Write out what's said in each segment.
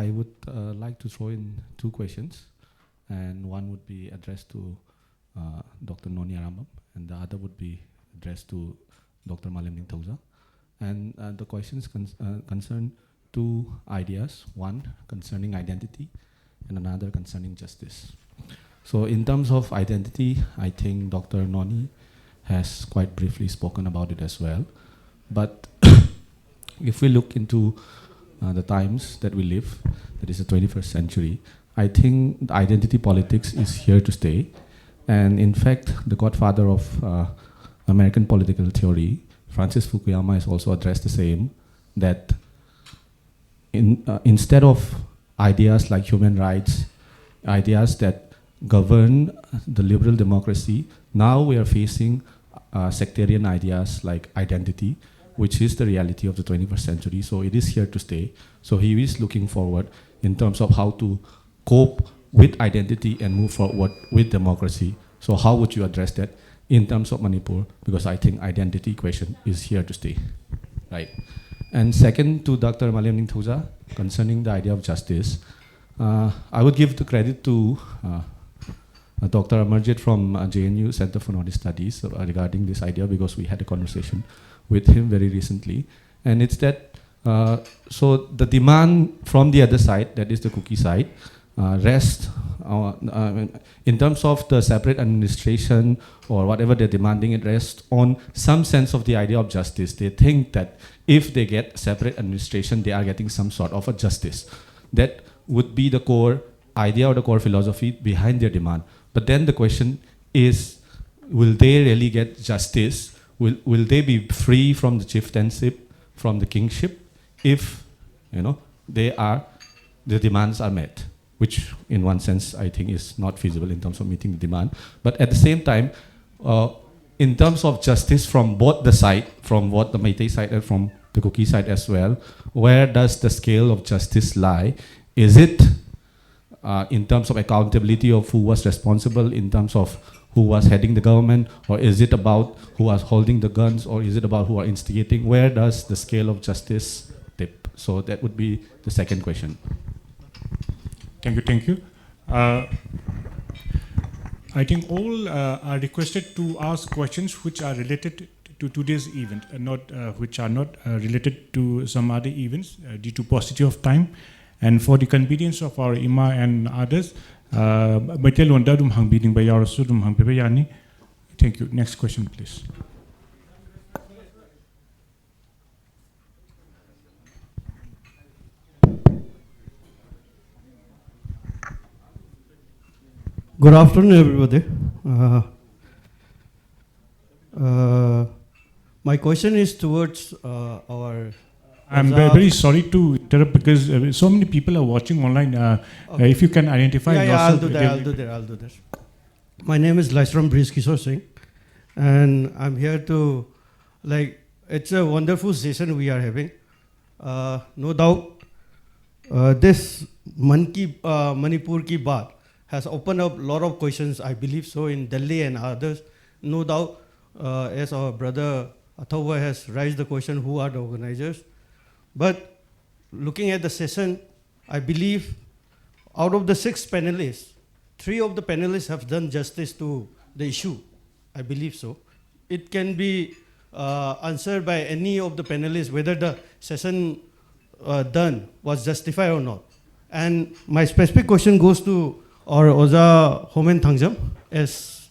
I would like to throw in two questions, and one would be addressed to Dr. Noni Arambam, and the other would be addressed to Dr. Malemning Thauza. And the questions concern two ideas, one concerning identity and another concerning justice. So in terms of identity, I think Dr. Noni has quite briefly spoken about it as well. But if we look into the times that we live, that is the 21st century, I think identity politics is here to stay. And in fact, the godfather of American political theory, Francis Fukuyama, has also addressed the same, that instead of ideas like human rights, ideas that govern the liberal democracy, now we are facing sectarian ideas like identity, which is the reality of the 21st century. So it is here to stay. So he is looking forward in terms of how to cope with identity and move forward with democracy. So how would you address that in terms of Manipur? Because I think identity question is here to stay, right? And second, to Dr. Malemning Thauza, concerning the idea of justice, I would give the credit to Dr. Amarjit from JNU Center for Nordic Studies regarding this idea, because we had a conversation with him very recently. And it's that, so the demand from the other side, that is the cookie side, rests in terms of the separate administration or whatever they're demanding, it rests on some sense of the idea of justice. They think that if they get separate administration, they are getting some sort of a justice. That would be the core idea or the core philosophy behind their demand. But then the question is, will they really get justice? Will they be free from the chieftainship, from the kingship, if the demands are met? Which in one sense I think is not feasible in terms of meeting the demand. But at the same time, in terms of justice from both the side, from both the Meitei side and from the Kuki side as well, where does the scale of justice lie? Is it in terms of accountability of who was responsible, in terms of who was heading the government, or is it about who was holding the guns, or is it about who are instigating? Where does the scale of justice tip? So that would be the second question. Thank you. I think all are requested to ask questions which are related to today's event, not which are not related to some other events due to paucity of time. And for the convenience of our Ima and others, thank you. Next question, please. Good afternoon, everybody. My question is towards our... I'm very sorry to interrupt, because so many people are watching online. Okay. If you can identify yourself. I'll do that. My name is Laisram Breeze Kishore Singh, and I'm here to, it's a wonderful session we are having. No doubt, this Manipur ki Baat has opened up a lot of questions, I believe so, in Delhi and others. No doubt, as our brother Athawa has raised the question, who are the organizers? But looking at the session, I believe out of the 6 panelists, 3 of the panelists have done justice to the issue. I believe so. It can be answered by any of the panelists whether the session done was justified or not. And my specific question goes to our Oza Homen Thangjam, as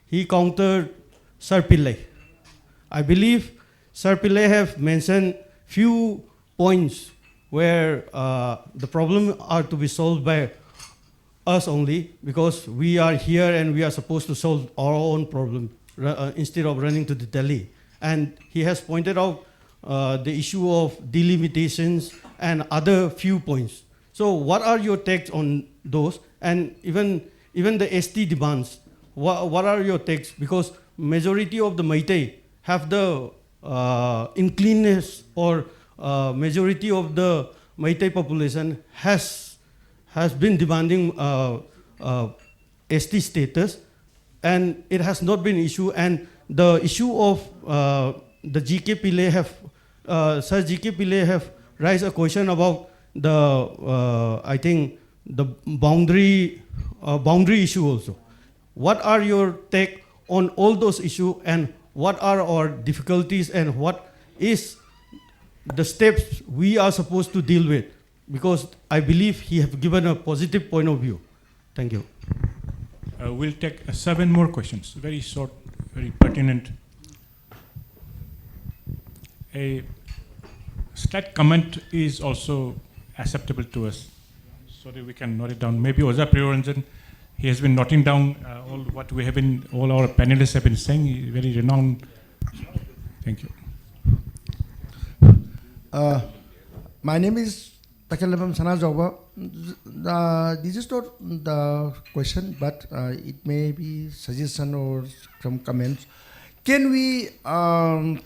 he countered Sir Pillai. I believe Sir Pillai have mentioned few points where the problem are to be solved by us only, because we are here and we are supposed to solve our own problem instead of running to the Delhi. And he has pointed out the issue of delimitations and other few points. So what are your takes on those? And even the ST demands, what are your takes? Because majority of the Meitei have the inclination, or majority of the Meitei population has been demanding ST status, and it has not been issue. And the issue of the GK Pillai have, Sir GK Pillai have raised a question about I think the boundary issue also. What are your take on all those issues, and what are our difficulties, and what is the steps we are supposed to deal with? Because I believe he have given a positive point of view. Thank you. We'll take 7 more questions, very short, very pertinent. A slight comment is also acceptable to us, so that we can note it down. Maybe Oza Priyoranjan, he has been noting down all what we have been, all our panelists have been saying. He's very renowned. Thank you. My name is Takelabam Sanajova. This is not the question, but it may be suggestion or some comments. Can we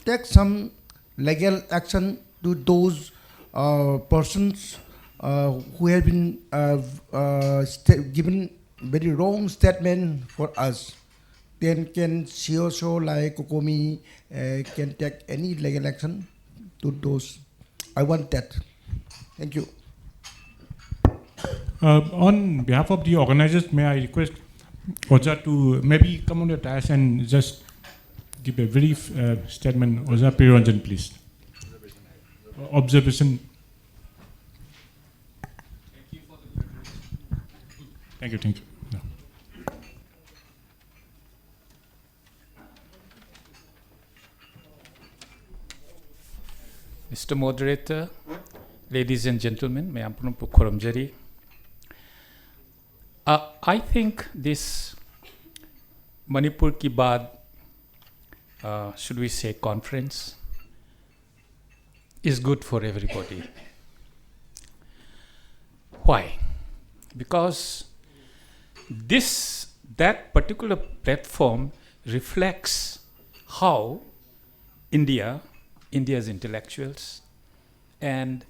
take some legal action to those persons who have been given very wrong statement for us? Then can COSO like Cocomi can take any legal action to those? I want that. Thank you. On behalf of the organizers, may I request Oza to maybe come on the dais and just give a brief statement. Oza Priyoranjan, please. Observation. Thank you. No. Mr. Moderator, ladies and gentlemen, may I Khoramjari. I think this Manipur Ki Baat, should we say conference, is good for everybody. Why? Because that particular platform reflects how India's intellectuals and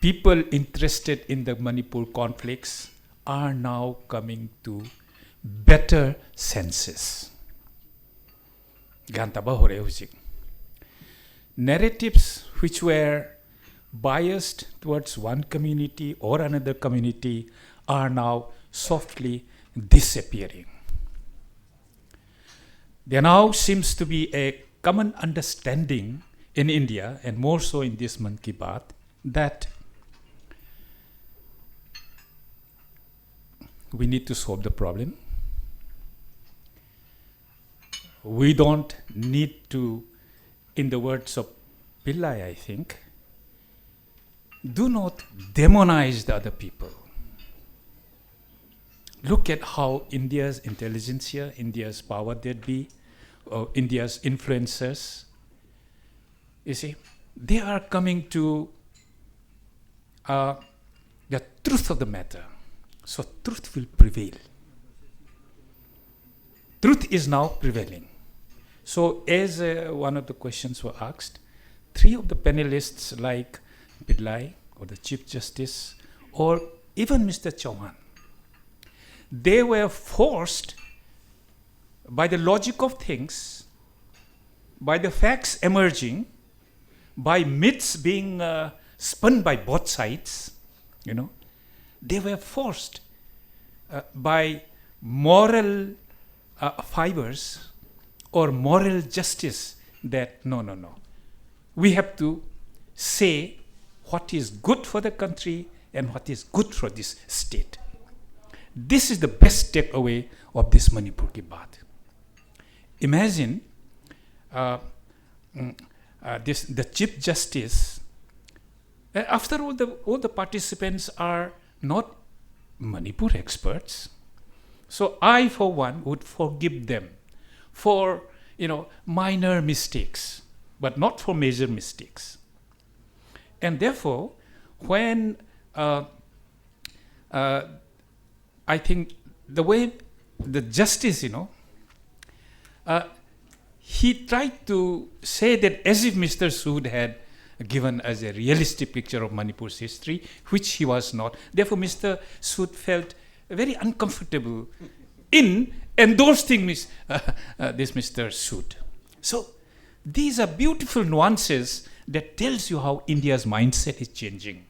people interested in the Manipur conflicts are now coming to better senses. Narratives which were biased towards one community or another community are now softly disappearing. There now seems to be a common understanding in India, and more so in this Mann Ki Baat, that we need to solve the problem. We don't need to, in the words of Pillai, I think, do not demonize the other people. Look at how India's intelligentsia, India's power that be, India's influencers, you see, they are coming to the truth of the matter. So truth will prevail. Truth is now prevailing. So as one of the questions were asked, 3 of the panelists like Pillai or the Chief Justice or even Mr. Chauhan, they were forced by the logic of things, by the facts emerging, by myths being spun by both sides, they were forced by moral fibers or moral justice that no. We have to say what is good for the country and what is good for this state. This is the best takeaway of this Manipur Ki Baat. Imagine the Chief Justice. After all the participants are not Manipur experts, so I, for one, would forgive them for minor mistakes, but not for major mistakes. And therefore, when I think the way the justice, he tried to say that as if Mr. Sood had given us a realistic picture of Manipur's history, which he was not. Therefore, Mr. Sood felt very uncomfortable in endorsing this Mr. Sood. So these are beautiful nuances that tells you how India's mindset is changing.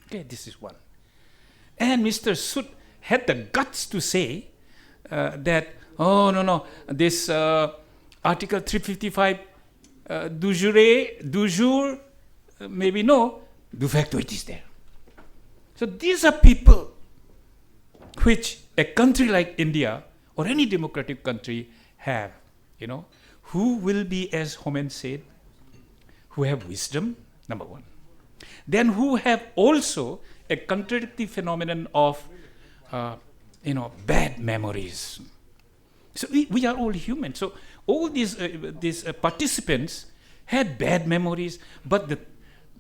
Okay, this is one. And Mr. Soot had the guts to say that, oh, no, this Article 355 du jour, maybe no, de facto it is there. So these are people which a country like India or any democratic country have, who will be, as Homan said, who have wisdom, number one. Then who have also a contradictory phenomenon of, bad memories. So we are all human. So all these participants had bad memories, but the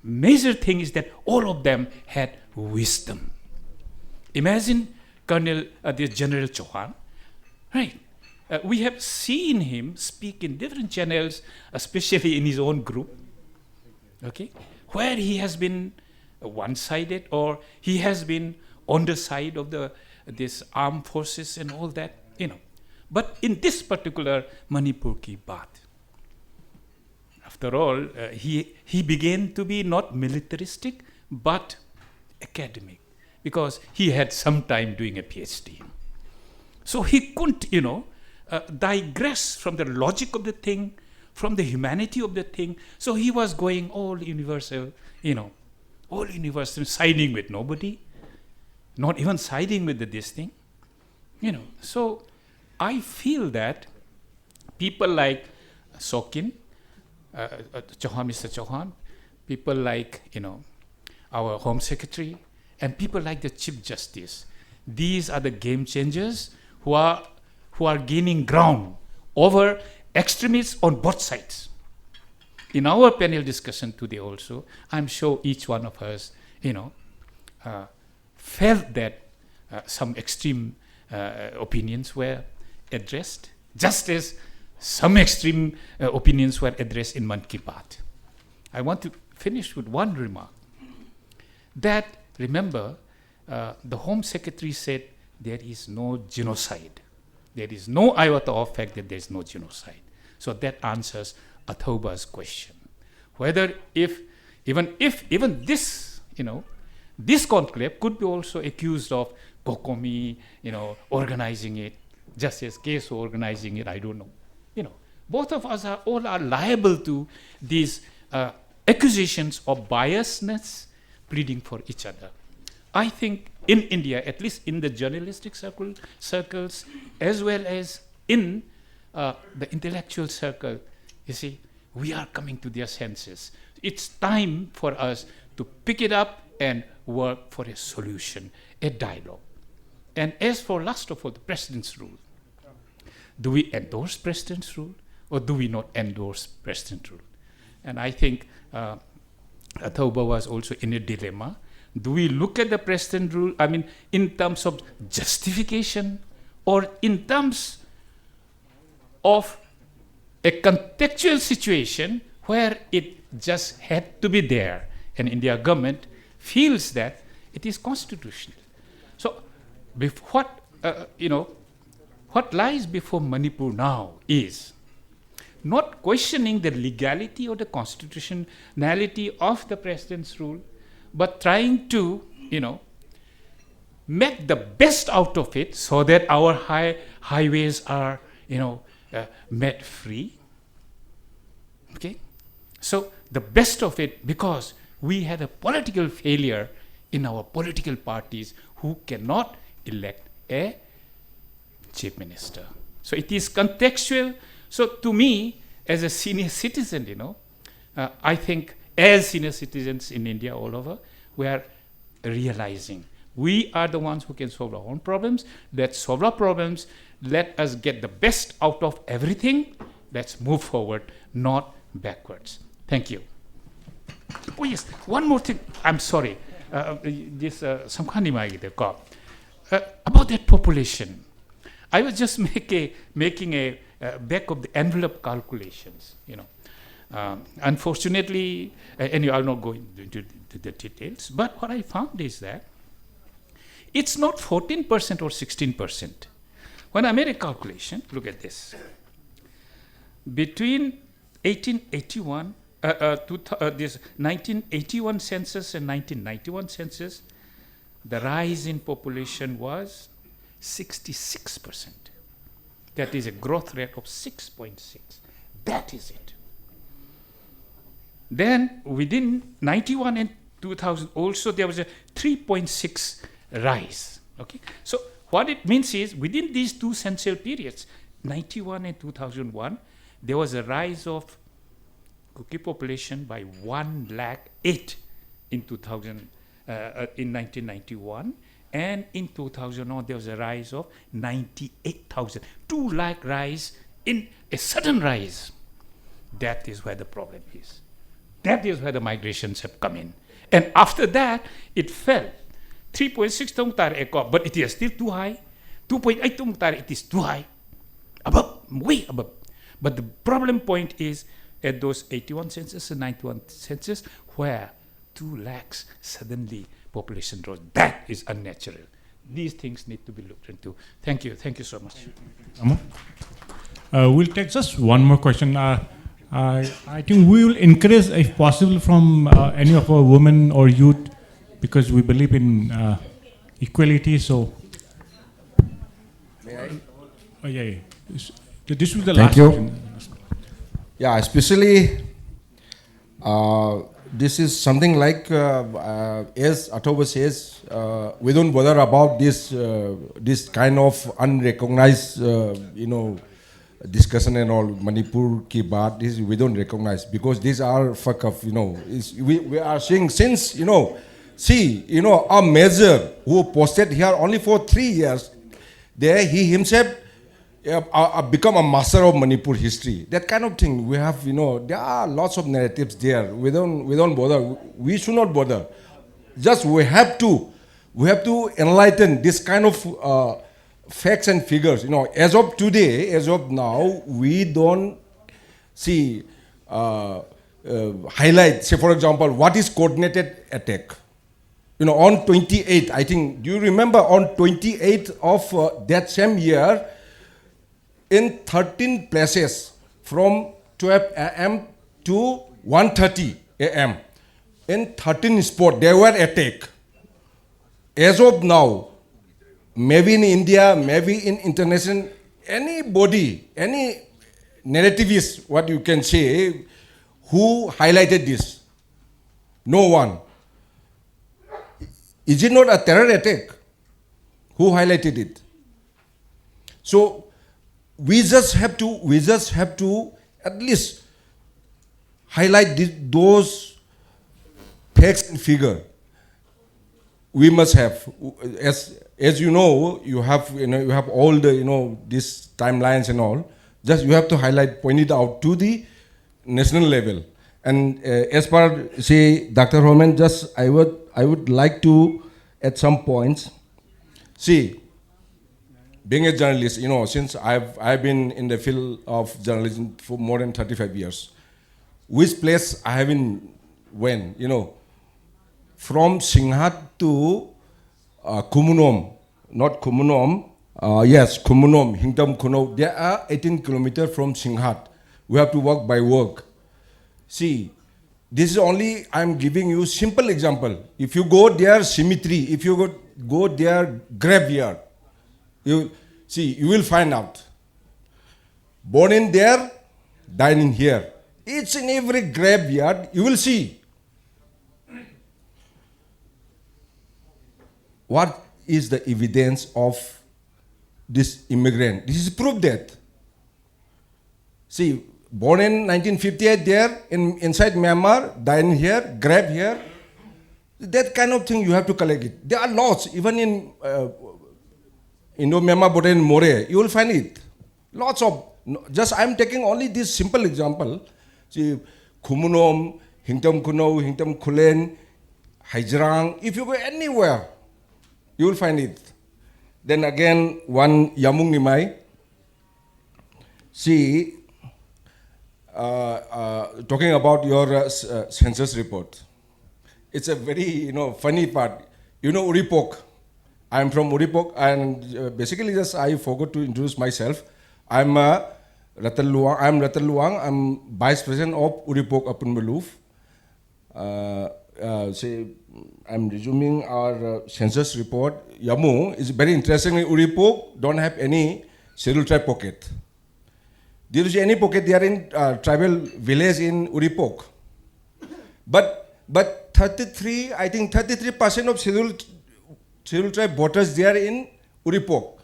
major thing is that all of them had wisdom. Imagine this General Chauhan, right? We have seen him speak in different channels, especially in his own group, okay, where he has been one-sided or he has been on the side of this armed forces and all that, But in this particular Manipur ki Baat, after all, he began to be not militaristic, but academic, because he had some time doing a PhD. So he couldn't, digress from the logic of the thing, from the humanity of the thing. So he was going all universal, siding with nobody, not even siding with this thing, So I feel that people like Sokin, Mr. Chauhan, people like, our Home Secretary, and people like the Chief Justice, these are the game changers who are gaining ground over extremists on both sides. In our panel discussion today also, I'm sure each one of us, felt that some extreme opinions were addressed, just as some extreme opinions were addressed in Man Ki Baat. I want to finish with one remark. That, remember, the Home Secretary said there is no genocide. There is no iota of fact that there is no genocide. So that answers Athoba's question. Whether even this, this conclave could be also accused of Cocomi, organizing it, just as Keso organizing it, I don't know. Both of us are liable to these accusations of biasness pleading for each other. I think in India, at least in the journalistic circles, as well as in the intellectual circle, you see, we are coming to their senses. It's time for us to pick it up and work for a solution, a dialogue. And as for last of all, the President's rule, do we endorse President's rule or do we not endorse President's rule? And I think Athoba was also in a dilemma. Do we look at the President rule, in terms of justification or in terms of a contextual situation where it just had to be there and India government feels that it is constitutional. So what lies before Manipur now is not questioning the legality or the constitutionality of the President's rule, but trying to, make the best out of it so that our highways are, made free. Okay? So the best of it, because we had a political failure in our political parties who cannot elect a chief minister. So it is contextual. So to me, as a senior citizen, I think as senior citizens in India all over, we are realizing we are the ones who can solve our own problems. Let's solve our problems. Let us get the best out of everything. Let's move forward, not backwards. Thank you. Oh yes, one more thing. I'm sorry. About that population. I was just making a back of the envelope calculations, Unfortunately, and I'll not go into the details, but what I found is that it's not 14% or 16%. When I made a calculation, look at this. Between 1881 this 1981 census and 1991 census, the rise in population was 66%. That is a growth rate of 6.6. That is it. Then within 91 and 2000 also there was a 3.6 rise. Okay, so what it means is within these two census periods, 91 and 2001, there was a rise of cookie population by 108,000 in 1991, and in 2001 there was a rise of 98,000. 2 lakh rise in a sudden rise. That is where the problem is. That is where the migrations have come in. And after that, it fell. 3.6 tong tar ekop, but it is still too high. 2.8 tong tar, it is too high. Above, way above. But the problem point is at those 81 census and 91 census where 2 lakhs suddenly population rose. That is unnatural. These things need to be looked into. Thank you. Thank you so much. We'll take just one more question. I think we will encourage, if possible, from any of our women or youth, because we believe in equality. So, may I? Yeah. This was the Thank last you. question. Yeah, especially this is something like, as Atoba says, we don't bother about this kind of unrecognized, discussion and all. Manipur ki Baat, this we don't recognize because these are fuck up, we are saying since, see, a measure who posted here only for 3 years, there he himself become a master of Manipur history. That kind of thing we have, there are lots of narratives there. We don't bother. We should not bother. Just we have to enlighten this kind of facts and figures. As of today, as of now, we don't see highlight. Say for example, what is coordinated attack? On 28, I think. Do you remember on 28th of that same year? In 13 places from 12 a.m. to 1:30 a.m. in 13 spots there were attack. As of now, maybe in India, maybe in international, anybody, any narrativist, what you can say, who highlighted this? No one. Is it not a terror attack? Who highlighted it? So we just have to at least highlight those facts and figure. We must have, as you know, you have all the these timelines and all. Just you have to highlight, point it out to the national level. And as per say Dr. Roman, just I would like to at some points see. Being a journalist, since I've been in the field of journalism for more than 35 years, which place I haven't went, from Singhat to Kumunom, not Kumunom, yes, Kumunom, Hingtam Kuno, there are 18 kilometers from Singhat. We have to walk by walk. See, this is only, I'm giving you simple example. If you go there, cemetery, if you go there, graveyard, you will find out. Born in there, died in here. It's in every graveyard, you will see. What is the evidence of this immigrant? This is proof that. See, born in 1958 there, inside Myanmar, died in here, grave here. That kind of thing you have to collect it. There are lots, even in Indo-Myanmar border in More, you will find it. Lots of, just I'm taking only this simple example. See, Kumunom, Hingtam Kuno, Hingtam Kulen, Hajrang, if you go anywhere, you will find it. Then again, one Yamung Nimai, see, talking about your census report. It's a very, funny part. Uripok. I'm from Uripok, and basically just I forgot to introduce myself. I'm a Rattal Luang. I'm Rattal Luang. I'm Vice President of Uripok Upon Maloof. I'm resuming our census report. Yamu is very interesting. Uripok don't have any scheduled tribe pocket. There is any pocket there in tribal village in Uripok. But 33, I think 33% of scheduled tribe voters there in Uripok.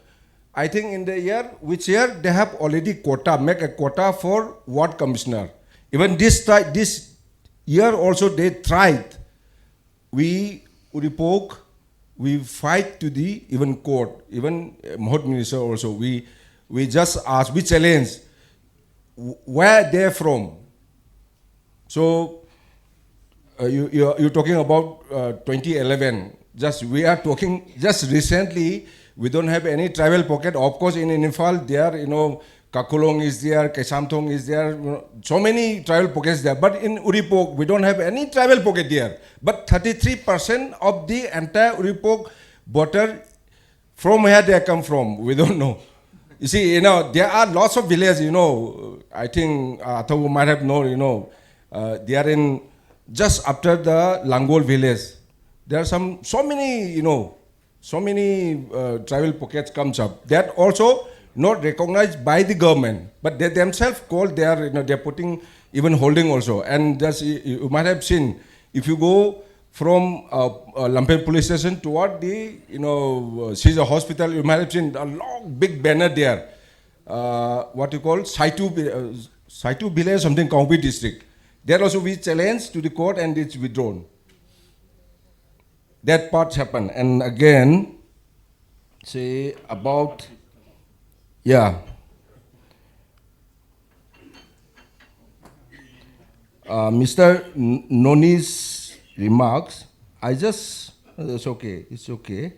I think in the year, which year they have already quota, make a quota for ward commissioner. Even this year also they tried. We, Uripok, we fight to the even court, even Mahot Minister also. We just ask, we challenge, where they're from. So you're talking about 2011. We are talking just recently. We don't have any tribal pocket. Of course, in Imphal, there, Kakulong is there, Kesamthong is there, so many tribal pockets there. But in Uripok, we don't have any tribal pocket there. But 33% of the entire Uripok voter, from where they come from, we don't know. You see, there are lots of villages, I think Athavu might have known, they are in just after the Langol village. There are so many tribal pockets comes up. That also not recognized by the government, but they themselves call they're putting even holding also. And just you might have seen, if you go from Lamphun police station toward the Caesar hospital, you might have seen a long big banner there. What you call Saitu village, something Cocomi district. There also we challenge to the court and it's withdrawn. That part happened. And again, say about, Mr. Noni's remarks, it's okay.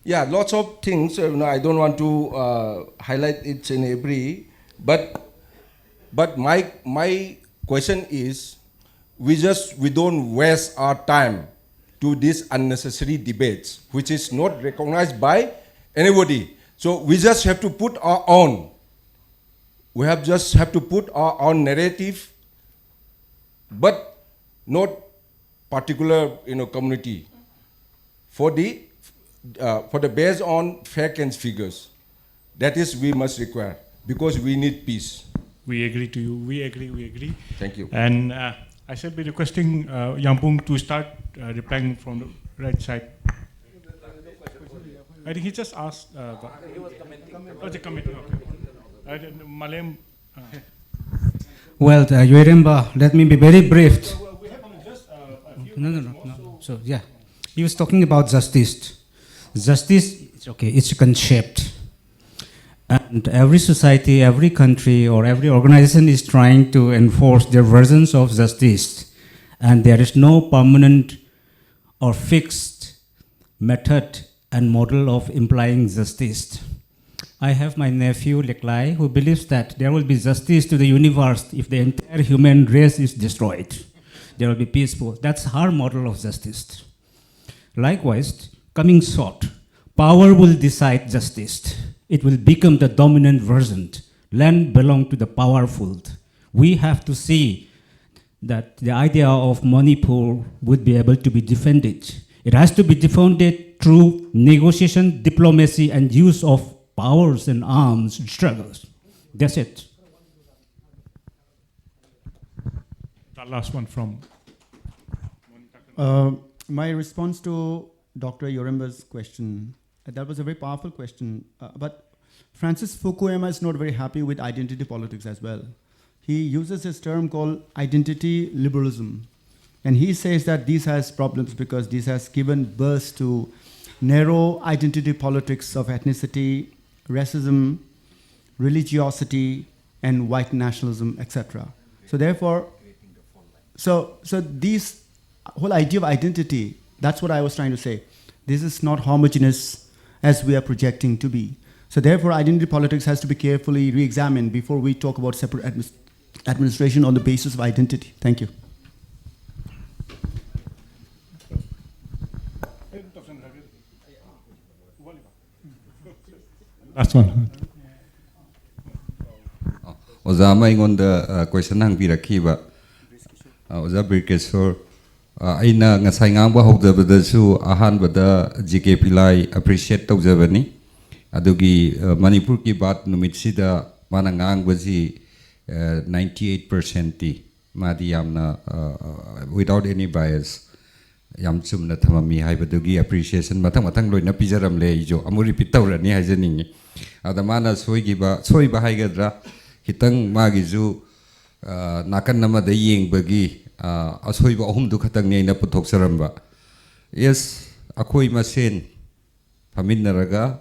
Yeah, lots of things, I don't want to highlight it in every, but my question is, we don't waste our time to these unnecessary debates, which is not recognized by anybody. So we just have to put our own. We just have to put our own narrative, but not particular community for the based on fact and figures. That is we must require because we need peace. We agree to you. We agree. Thank you. And I shall be requesting Yampung to start replying from the right side. I think he just asked. He was commenting. Oh, the commenting. Okay. Malem. Well, Yoremba, let me be very brief. We have just No. So yeah, he was talking about justice. Justice, it's concept. And every society, every country, or every organization is trying to enforce their versions of justice. And there is no permanent or fixed method and model of implying justice. I have my nephew, Leklai, who believes that there will be justice to the universe if the entire human race is destroyed. There will be peaceful. That's her model of justice. Likewise, coming short, power will decide justice. It will become the dominant version. Land belongs to the powerful. We have to see that the idea of Manipur would be able to be defended. It has to be defended through negotiation, diplomacy, and use of powers and arms struggles. That's it. The last one from. My response to Dr. Yoremba's question, that was a very powerful question, but Francis Fukuyama is not very happy with identity politics as well. He uses this term called identity liberalism. And he says that this has problems because this has given birth to narrow identity politics of ethnicity, racism, religiosity, and white nationalism, etc. So therefore, so this whole idea of identity, that's what I was trying to say. This is not homogeneous as we are projecting to be. So therefore, identity politics has to be carefully re-examined before we talk about separate administration on the basis of identity. Thank you. Last one. Oza ma ingonda question hangbirakhiba Oza Birkesor aina ngasai ngangba hogdabadasu ahanbada GK Pillai appreciate tawjabani adugi Manipur ki Baat numitsida mana ngangbaji 98% ti madi yamna without any bias yam chumna thamami haibadugi appreciation mathang mathang loina pijaram le ijo amu repeat tawrani haijaningi adamana soiba haigadra hitang magizu nakan nama da yengbagi asoiba ahumdu khatang neina puthok saramba yes akoi masen paminnaraga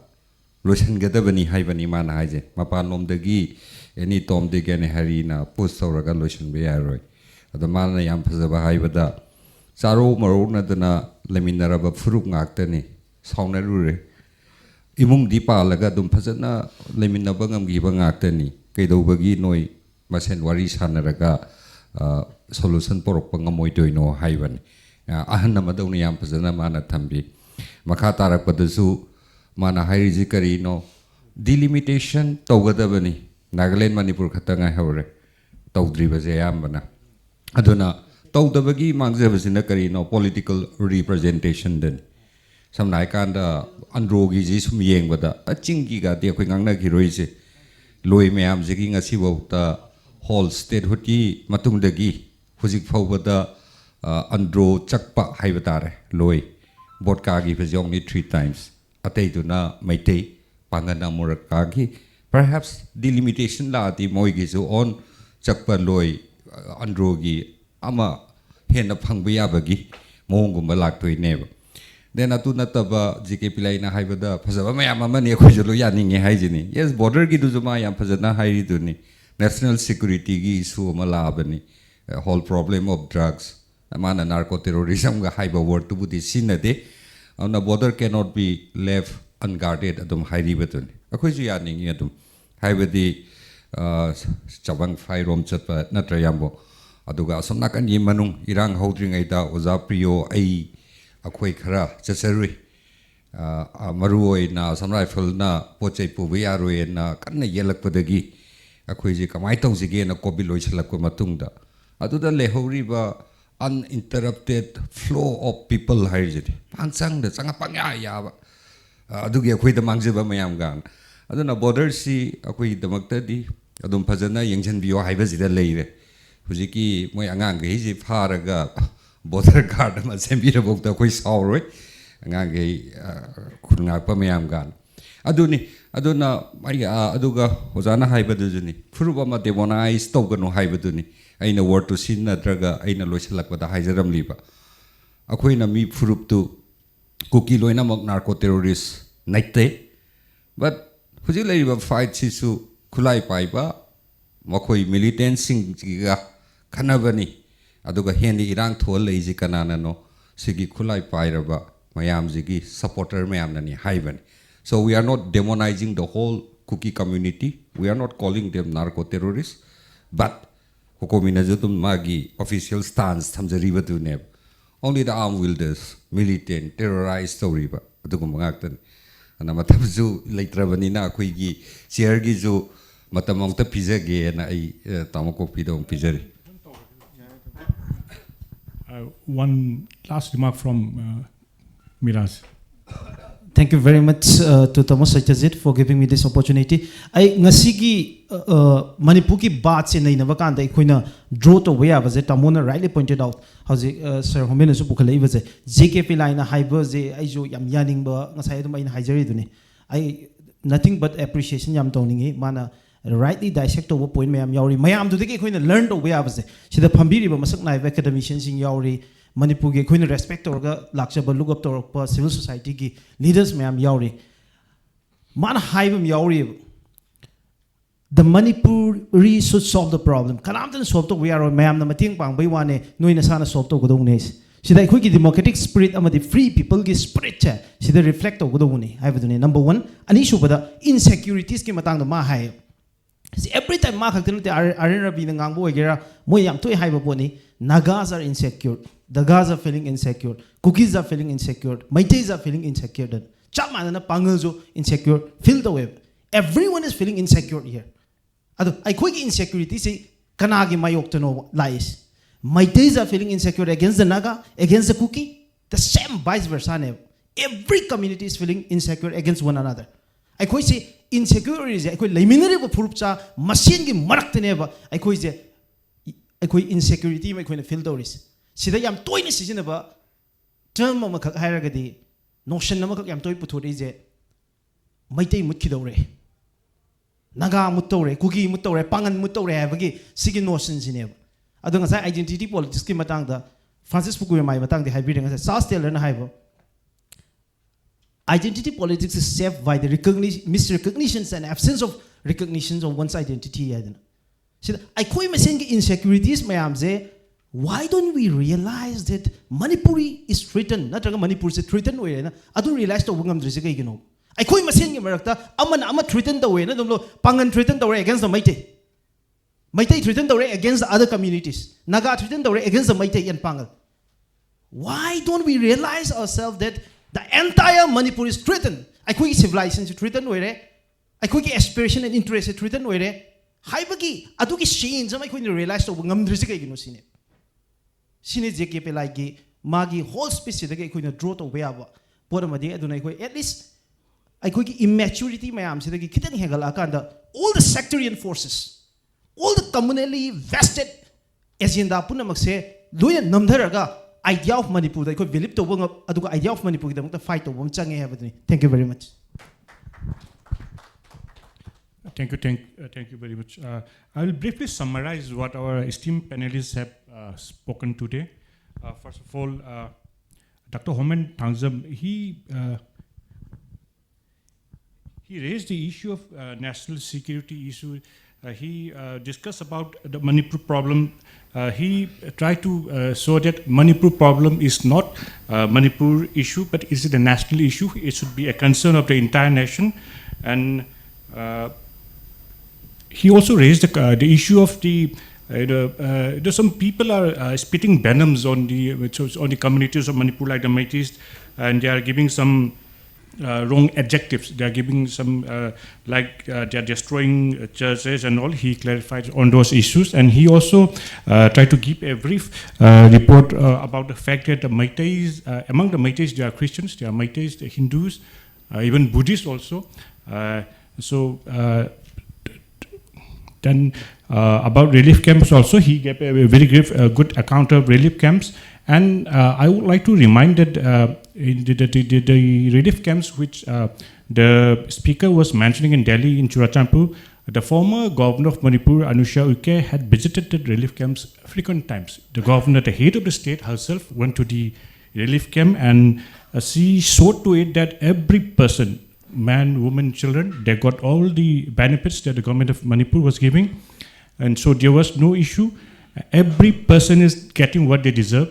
loisangedabani haibani mana haije mapan lomdagi any tom de gane harina post sauraga loisan be yaroi adamana yam phajaba haibada charo marona dana leminaraba furuk ngaktani saunarure imung dipa laga dum phajana leminaba ngamgi ba ngaktani kaidobagi noi masen wari sanaraga solution porok pangamoi doino haiban ahan namadawni yam phajana mana thambi makha tarakpadasu mana hairiji karino delimitation tawgadabani Nagaland Manipur khatanga hawre tawdribaje yambana aduna tawdabagi mangjabasina karino political representation den samnai kanda androgi ji sum yengbada achingi ga de khoi ngangna giroise loi mayam jigi ngasi bauta whole statehood ki matungdagi hujik phawbada andro chakpa haibatare loi vodka gi phase only 3 times ataiduna maitei pangana moraka gi perhaps delimitation la ti moigi so on chakpa loi andro gi ama hena phangba bagi mongum laktoi neba then atu nataba GK Pillai na haibada phajaba mayam ama ne khojulu yaninge haijini yes border gi duzuma yam phajana hairi duni national security gi issue ma labani whole problem of drugs amana narco terrorism ga haiba word to budi sinade on the border cannot be left unguarded adum hairi batun akhoi ju yaninge adum haibadi chabang phai rom chatpa natra yambo aduga asomna kan yi manung irang hodringai da oza priyo ai akhoi khara chacharui marui na samrai ful na pochai pubi aroi na kanna yelakpadagi akhoi ji kamai tawjige na kobi loisalakwa matungda aduda lehori ba uninterrupted flow of people haijidi pangsang da changa pangya ya ba adugi akhoi da mangjiba mayam gang aduna border si akhoi damakta di adum phajana yengjan biyo haiba jida leire hujiki moi angang ge ji pharaga border guard ma sembira bokta koi sauroi angange khurngakpa mayam gan aduna mari aduga hojana haibadujuni furuba ma demonize tawgano haibaduni aina word to sin nadraga aina loisalakpada haijaram liba akoina mi furup tu cookie loina mak narco terrorist naite but huji leiba fight sisu khulai paiba makoi militant sing jiga khanabani aduga hendi irang thol leiji kanana no sigi khulai pairaba mayam jigi supporter mayam nani haiban so we are not demonizing the whole cookie community we are not calling them narco terrorists but Cocomi na jutum magi official stance thamjari batu ne only the armed wielders militant terrorized story ba aduga mangaktan ana matamju leitrabani na khoi gi chair gi ju matamong ta pizage na ai tamako pidong pizari. One last remark from Miraj. Thank you very much to Thomas Sajazit for giving me this opportunity. I ngasigi Manipur ki Baat se nahi navakanda ikoina draw to way avaze Tamona rightly pointed out how Sir Homena su bukhalai vaze JK Pillai na haiba je aijo yam yaning ba ngasai dum aina haijari duni I nothing but appreciation yam tawningi mana rightly dissect to point mayam yauri mayam du de ikoina learn to way avaze sida phambiri ba masak nai academicians sing yauri Manipur ki koina respect torga lakchaba look up torpa civil society ki leaders mayam yauri mana haibam yauri the Manipuri should solve the problem kanamtan solve to we are mayam na mating pang bai wane noina sana solve to godong nes sida ikoi ki democratic spirit amadi free people ki spirit cha sida reflect to godong ne haibadune number 1 ani shubada insecurities ki matang da ma hai every time ma khakten te arin rabi na ngangbo egera moi yam toi haiba poni Nagas are insecure. The Gas are feeling insecure. Cookies are feeling insecure. Maitais are feeling insecure. Chamana pangazo insecure. Feel the wave. Everyone is feeling insecure here. Ado, I quick insecurity say, kanagi mayok to know lies. My days are feeling insecure against the Naga, against the Kuki. The same vice versa. Every community is feeling insecure against one another. I quite say insecurity is I quite liminary of Purupcha, machine Marktaneva. I quite say I quite insecurity, I quite feel doris. See that I'm toy decision about term of a hierarchy. Notion of a toy put is a Maite Mukidore. Naga Mutore, Kuki Mutore, Pangan Mutore have a seeking notions in him. I don't say identity politics came atang the Francis Fukuyama matang the hybrid and South Tail and Hiver. Identity politics is saved by the misrecognitions and absence of recognitions of one's identity. So I call him saying insecurities, my amze. Why don't we realize that Manipuri is threatened? Not Manipur is threatened way. I don't realize the Wungam Drisika, you know. I call him saying America, I'm threatened the way, no, Pangan threatened the way against the Maite. Maite threatened the way against the other communities. Naga threatened the way against the Maite and Pangal. Why don't we realize ourselves that the entire Manipur is threatened? I quick civilization is threatened way. I quick aspiration and interest is threatened way. Haibagi, Aduki Shane, some I couldn't realize the Wungam Drisika, you know, seen it. Seen it, Zekepe like Magi, whole species, they couldn't draw to way up. Potamadi, I don't know, at least. I quick immaturity, my arms, all the sectarian forces, all the communally vested agenda, Punamakse, Luya Namdaraga, idea of Manipur, they could believe to one of idea of Manipur, the fight of Wamchang. Thank you very much. Thank you very much. I will briefly summarize what our esteemed panelists have spoken today. First of all, Dr. Homan Tangzam, he raised the issue of national security issue. He discussed about the Manipur problem. He tried to show that Manipur problem is not a Manipur issue, but is it a national issue? It should be a concern of the entire nation. And he also raised the issue of some people are spitting venoms on the communities of Manipur, like the Meiteis, and they are giving some wrong adjectives. They are giving some they are destroying churches and all. He clarified on those issues, and he also tried to give a brief report about the fact that the Meiteis, among the Meiteis, there are Christians, there are Meiteis, there are Hindus, even Buddhists also. Then about relief camps also, he gave a very good account of relief camps. And I would like to remind that the relief camps which the speaker was mentioning in Delhi, in Churachandpur, the former governor of Manipur, Anusha Uke, had visited the relief camps frequent times. The governor, the head of the state herself, went to the relief camp, and she showed to it that every person, man, woman, children, they got all the benefits that the government of Manipur was giving. And so there was no issue. Every person is getting what they deserve.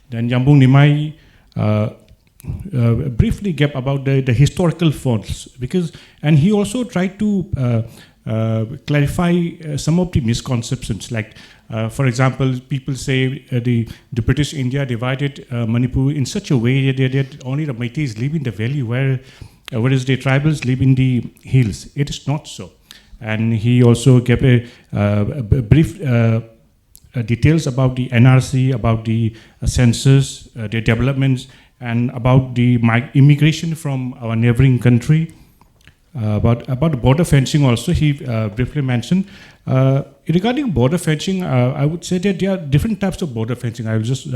Then Yambung Nimai briefly gave about the historical fonts, and he also tried to clarify some of the misconceptions. Like, for example, people say the British India divided Manipur in such a way that only the Meiteis live in the valley, whereas the tribals live in the hills. It is not so. And he also gave a brief details about the NRC, about the census, the developments, and about the immigration from our neighboring country. About border fencing also, he briefly mentioned. Regarding border fencing, I would say that there are different types of border fencing. I will just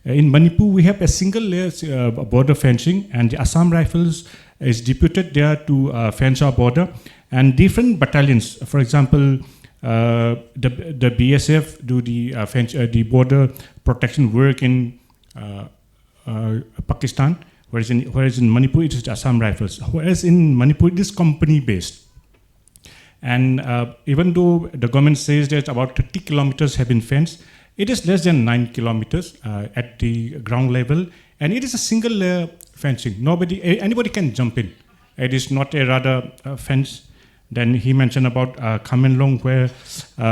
in Manipur we have a single layer border fencing, and the Assam Rifles is deputed there to fence our border, and different battalions. For example, the BSF do the border protection work in Pakistan, whereas in Manipur it is Assam Rifles. Whereas in Manipur it is company based, and even though the government says that about 30 kilometers have been fenced, it is less than 9 kilometers at the ground level, and it is a single layer fencing. Anybody can jump in. It is not a rather fence. Then he mentioned about Khamenlong, where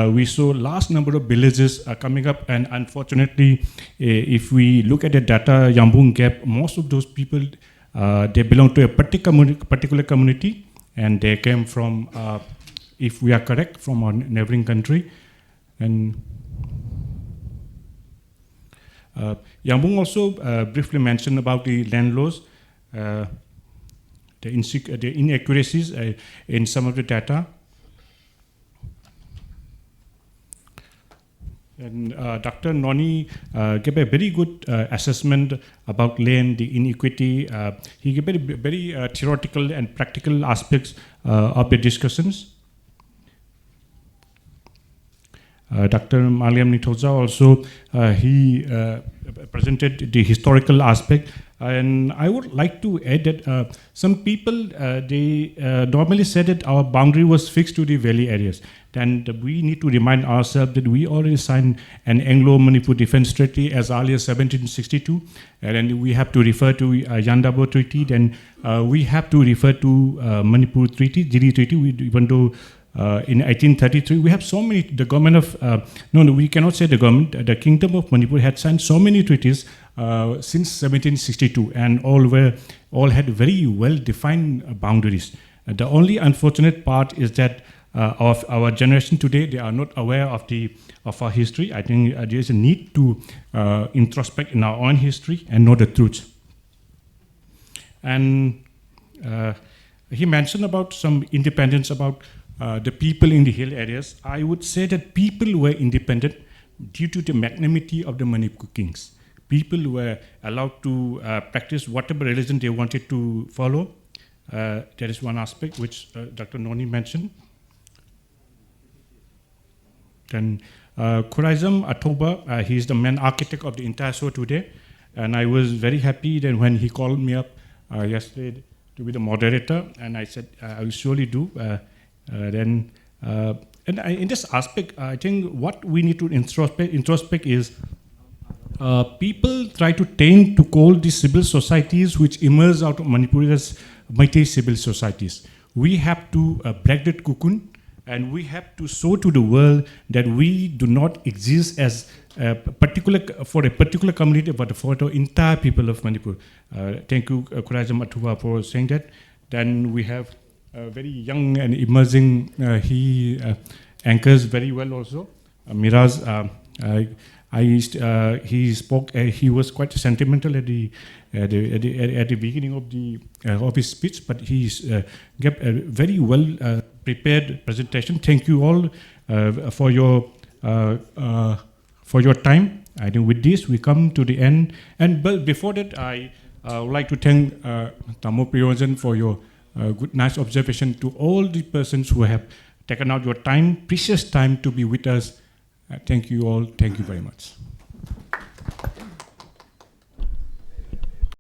we saw large number of villages coming up, and unfortunately, if we look at the data Yambung gap, most of those people they belong to a particular community, and they came from, if we are correct, from our neighboring country. And Yambung also briefly mentioned about the land laws, the inaccuracies in some of the data. And Dr. Noni gave a very good assessment about land, the inequity. He gave very theoretical and practical aspects of the discussions. Dr. Maliam Nitoza also, he presented the historical aspect. And I would like to add that some people, they normally said that our boundary was fixed to the valley areas. And we need to remind ourselves that we already signed an Anglo-Manipur Defense Treaty as early as 1762. And then we have to refer to Yandabo Treaty. Then we have to refer to Manipur Treaty, Jiri Treaty, even though in 1833, we have so many, the government of, no, we cannot say the government, the Kingdom of Manipur had signed so many treaties since 1762, and all had very well-defined boundaries. The only unfortunate part is that of our generation today, they are not aware of our history. I think there is a need to introspect in our own history and know the truth. And he mentioned about some independence about the people in the hill areas. I would say that people were independent due to the magnanimity of the Manipur kings. People were allowed to practice whatever religion they wanted to follow. That is one aspect which Dr. Noni mentioned. Then Khuraizam Atoba, he is the main architect of the entire show today. And I was very happy that when he called me up yesterday to be the moderator, and I said, I will surely do. In this aspect, I think what we need to introspect is people try to tend to call these civil societies which emerge out of Manipur as mighty civil societies. We have to break that cocoon, and we have to show to the world that we do not exist as for a particular community, but for the entire people of Manipur. Thank you, Khuraizam Atuba, for saying that. Then we have very young and emerging, he anchors very well also. Miraz, he spoke, he was quite sentimental at the beginning of his speech, but he gave a very well prepared presentation. Thank you all for your time. I think with this we come to the end. And but before that, I would like to thank Tamo Priyojan for your good, nice observation, to all the persons who have taken out your time, precious time, to be with us. Thank you all. Thank you very much.